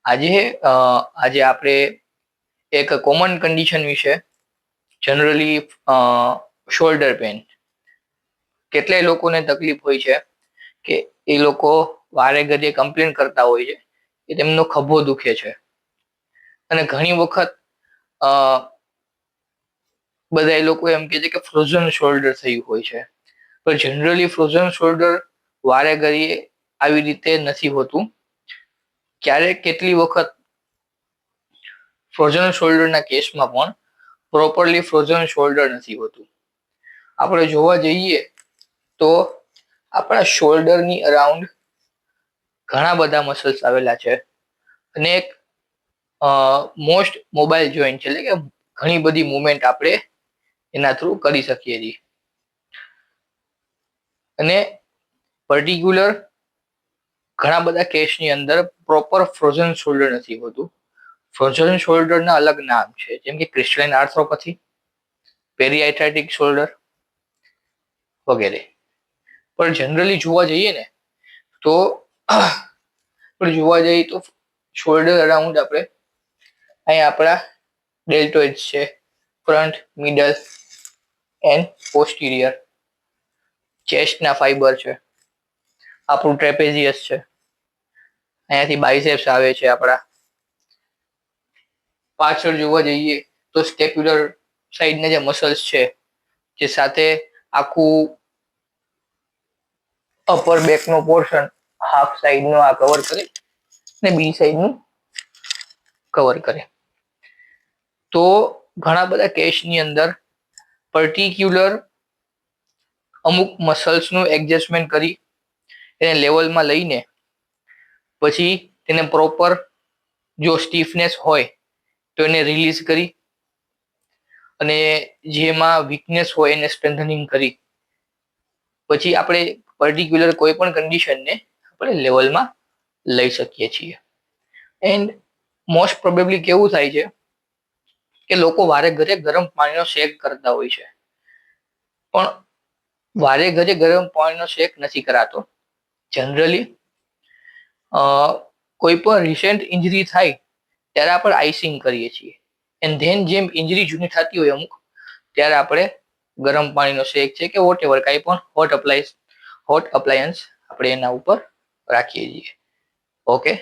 આજે આપણે એક કોમન કન્ડિશન વિશે જનરલી શોલ્ડર પેન કેટલાય લોકોને તકલીફ હોય છે કે એ લોકો વારે ઘડીએ કમ્પ્લેન કરતા હોય છે કે તેમનો ખભો દુખે છે અને ઘણી વખત બધા એ લોકો એમ કહે છે કે ફ્રોઝન શોલ્ડર થયું હોય છે પણ જનરલી ફ્રોઝન શોલ્ડર વારે ઘડીએ આવી રીતે નથી હોતું. ક્યારેક કેટલી વખત ફ્રોઝન શોલ્ડરના કેસમાં પણ પ્રોપરલી ફ્રોઝન શોલ્ડર નથી હોતું. આપણે જોવા જઈએ તો આપણા શોલ્ડરની અરાઉન્ડ ઘણા બધા મસલ્સ આવેલા છે અને એક મોસ્ટ મોબાઈલ જોઈન્ટ છે, એટલે કે ઘણી બધી મુવમેન્ટ આપણે એના થ્રુ કરી શકીએ છીએ અને પર્ટિક્યુલર ઘણા બધા કેસની અંદર પ્રોપર ફ્રોઝન શોલ્ડર નથી હોતું. ફ્રોઝન શોલ્ડરના અલગ નામ છે, જેમ કે ક્રિસ્ટલાઇન આર્થ્રોપેથી, પેરીઆઇથ્રાઇટિક શોલ્ડર વગેરે. પણ જનરલી જોવા જઈએ ને તો શોલ્ડર અરાઉન્ડ આપણે અહીં આપણા ડેલ્ટોઇડ્સ છે, ફ્રન્ટ, મિડલ એન્ડ પોસ્ટિરિયર, ચેસ્ટના ફાઈબર છે, આપણું ટ્રેપેઝિયસ છે, અહીંયાથી બાઇસેપ્સ આવે છે. આપણા પાછળ જોવા જઈએ તો સ્કેપ્યુલર સાઈડના જે મસલ્સ છે, જે સાથે આખું અપર બેક નો પોર્શન હાફ સાઈડ નો આ કવર કરે ને બી સાઈડ નું કવર કરે. તો ઘણા બધા કેસની અંદર પર્ટિક્યુલર અમુક મસલ્સ નું એડજસ્ટમેન્ટ કરી એને લેવલમાં લઈને પછી તેને પ્રોપર જો સ્ટીફનેસ હોય તો એને રિલીઝ કરી અને જેમાં વીકનેસ હોય એને સ્ટ્રેન્થનિંગ કરી પછી આપણે પર્ટિક્યુલર કોઈ પણ કન્ડિશનને આપણે લેવલમાં લઈ શકીએ છીએ. એન્ડ મોસ્ટ પ્રોબેબલી કેવું થાય છે કે લોકો વારે ઘરે ગરમ પાણીનો શેક કરતા હોય છે, પણ વારે ઘરે ગરમ પાણીનો શેક નથી કરાતો. જનરલી કોઈ પણ રિસેન્ટ ઇન્જરી થાય ત્યારે આપણે આઈસિંગ કરીએ છીએ એન્ડ ધેન જેમ ઇન્જરી જૂની થતી હોય અમુક ત્યારે આપણે ગરમ પાણીનો શેક છે કે વોટ એવર કાંઈ પણ હોટ અપ્લાયન્સ આપણે એના ઉપર રાખીએ છીએ. ઓકે.